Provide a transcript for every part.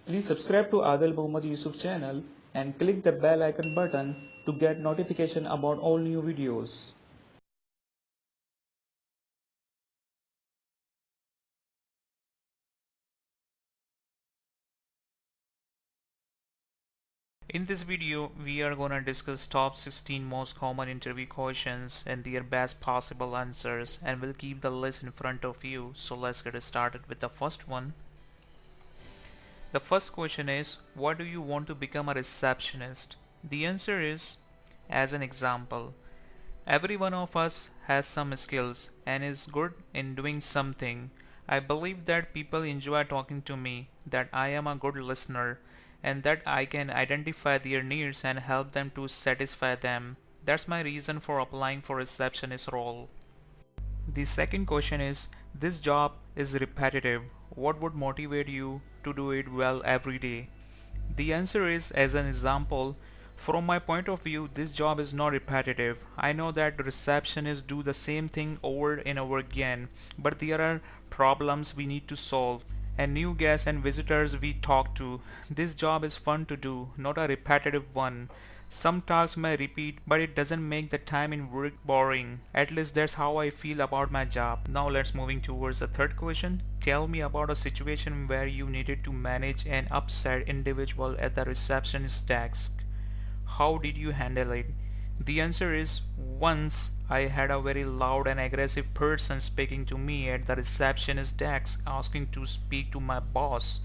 Please subscribe to Adil Muhammad Yusuf channel and click the bell icon button to get notification about all new videos. In this video, we are gonna discuss top 16 most common interview questions and their best possible answers, and we'll keep the list in front of you. So let's get started with the first one. The first question is, why do you want to become a receptionist? The answer is, as an example, every one of us has some skills and is good in doing something. I believe that people enjoy talking to me, that I am a good listener, and that I can identify their needs and help them to satisfy them. That's my reason for applying for receptionist role. The second question is, this job is repetitive. What would motivate you to do it well every day? The answer is, as an example, from my point of view, this job is not repetitive. I know that receptionists do the same thing over and over again, but there are problems we need to solve and new guests and visitors we talk to. This job is fun to do, not a repetitive one. Some tasks may repeat, but it doesn't make the time in work boring. At least that's how I feel about my job. Now let's moving towards the third question. Tell me about a situation where you needed to manage an upset individual at the receptionist desk. How did you handle it? The answer is, once I had a very loud and aggressive person speaking to me at the receptionist desk asking to speak to my boss.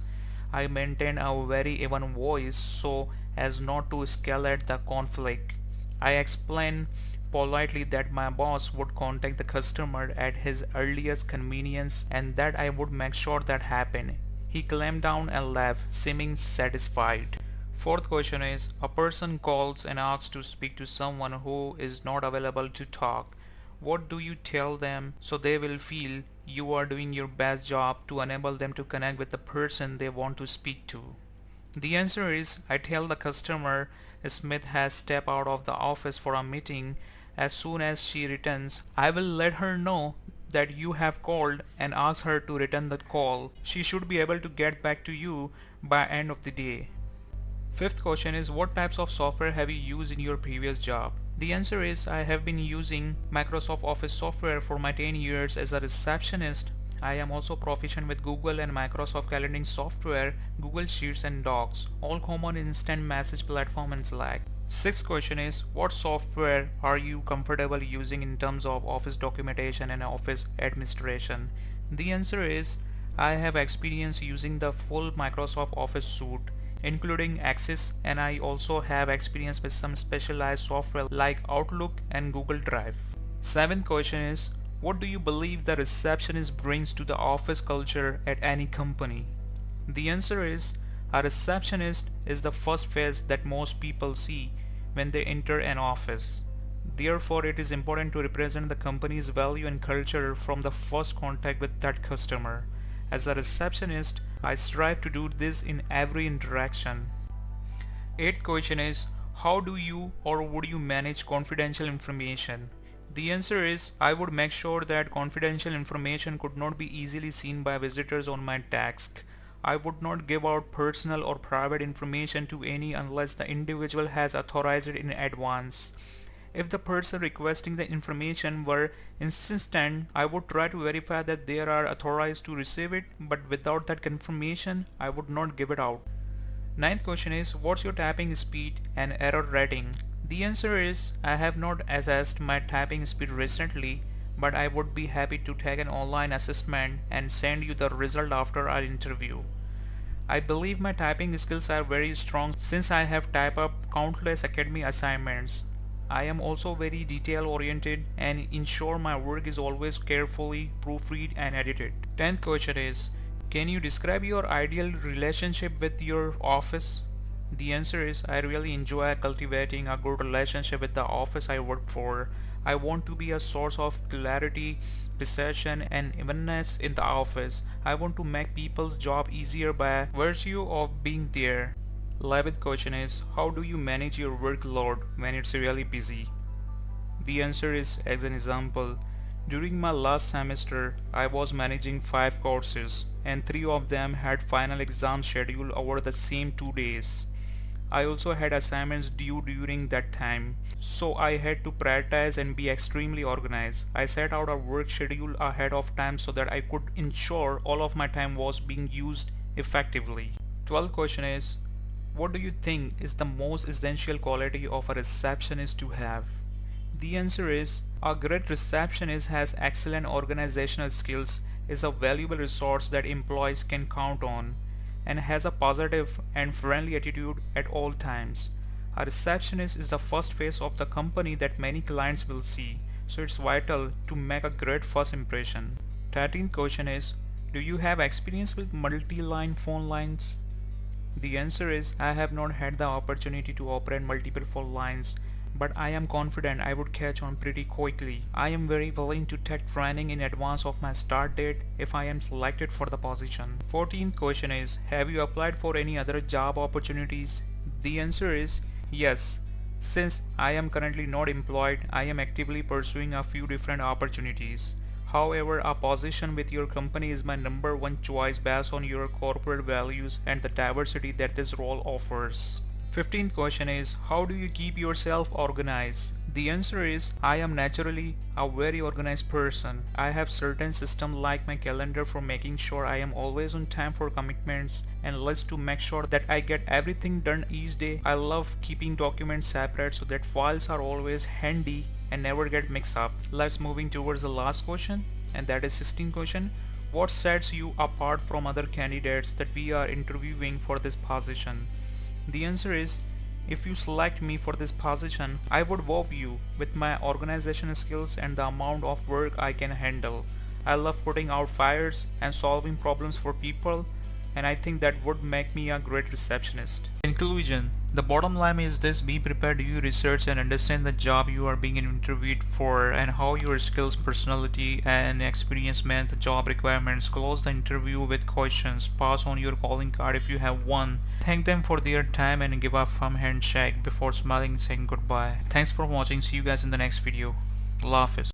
I maintained a very even voice so as not to escalate the conflict. I explained politely that my boss would contact the customer at his earliest convenience and that I would make sure that happened. He calmed down and left, seeming satisfied. Fourth question is, a person calls and asks to speak to someone who is not available to talk. What do you tell them so they will feel you are doing your best job to enable them to connect with the person they want to speak to? The answer is, I tell the customer Smith has stepped out of the office for a meeting. As soon as she returns, I will let her know that you have called and ask her to return the call. She should be able to get back to you by end of the day. Fifth question is, what types of software have you used in your previous job? The answer is, I have been using Microsoft Office software for my 10 years as a receptionist. I am also proficient with Google and Microsoft calendaring software, Google Sheets and Docs, all common instant message platform and Slack. Sixth question is, what software are you comfortable using in terms of office documentation and office administration? The answer is, I have experience using the full Microsoft Office suite including Access, and I also have experience with some specialized software like Outlook and Google Drive. Seventh question is, what do you believe the receptionist brings to the office culture at any company? The answer is, a receptionist is the first face that most people see when they enter an office. Therefore, it is important to represent the company's value and culture from the first contact with that customer. As a receptionist, I strive to do this in every interaction. Eighth question is, how do you or would you manage confidential information? The answer is, I would make sure that confidential information could not be easily seen by visitors on my desk. I would not give out personal or private information to any unless the individual has authorized it in advance. If the person requesting the information were insistent, I would try to verify that they are authorized to receive it, but without that confirmation, I would not give it out. Ninth question is, what's your typing speed and error rating? The answer is, I have not assessed my typing speed recently, but I would be happy to take an online assessment and send you the result after our interview. I believe my typing skills are very strong since I have typed up countless academy assignments. I am also very detail oriented and ensure my work is always carefully proofread and edited. 10th question is, can you describe your ideal relationship with your office? The answer is, I really enjoy cultivating a good relationship with the office I work for. I want to be a source of clarity, precision and evenness in the office. I want to make people's job easier by virtue of being there. 11th question is, how do you manage your workload when it's really busy? The answer is, as an example, During my last semester, I was managing 5 courses and 3 of them had final exams scheduled over the same 2 days. I also had assignments due during that time, so I had to prioritize and be extremely organized. I set out a work schedule ahead of time so that I could ensure all of my time was being used effectively. 12th question is, what do you think is the most essential quality of a receptionist to have? The answer is a great receptionist has excellent organizational skills, is a valuable resource that employees can count on, and has a positive and friendly attitude at all times. A receptionist is the first face of the company that many clients will see, so it's vital to make a great first impression. 13th question is, do you have experience with multi-line phone lines? The answer is I have not had the opportunity to operate multiple phone lines, but I am confident I would catch on pretty quickly. I am very willing to take training in advance of my start date if I am selected for the position. 14th question is, have you applied for any other job opportunities? The answer is yes. Since I am currently not employed, I am actively pursuing a few different opportunities. However, a position with your company is my number one choice based on your corporate values and the diversity that this role offers. 15th question is, how do you keep yourself organized? The answer is, I am naturally a very organized person. I have certain systems like my calendar for making sure I am always on time for commitments and lists to make sure that I get everything done each day. I love keeping documents separate so that files are always handy and never get mixed up. Let's moving towards the last question, and that is 16th question. What sets you apart from other candidates that we are interviewing for this position? The answer is, if you select me for this position, I would wow you with my organizational skills and the amount of work I can handle. I love putting out fires and solving problems for people, and I think that would make me a great receptionist. Conclusion. The bottom line is this: be prepared to do research and understand the job you are being interviewed for and how your skills, personality and experience match the job requirements. Close the interview with questions. Pass on your calling card if you have one. Thank them for their time and give a firm handshake before smiling and saying goodbye. Thanks for watching. See you guys in the next video. Allah Hafiz.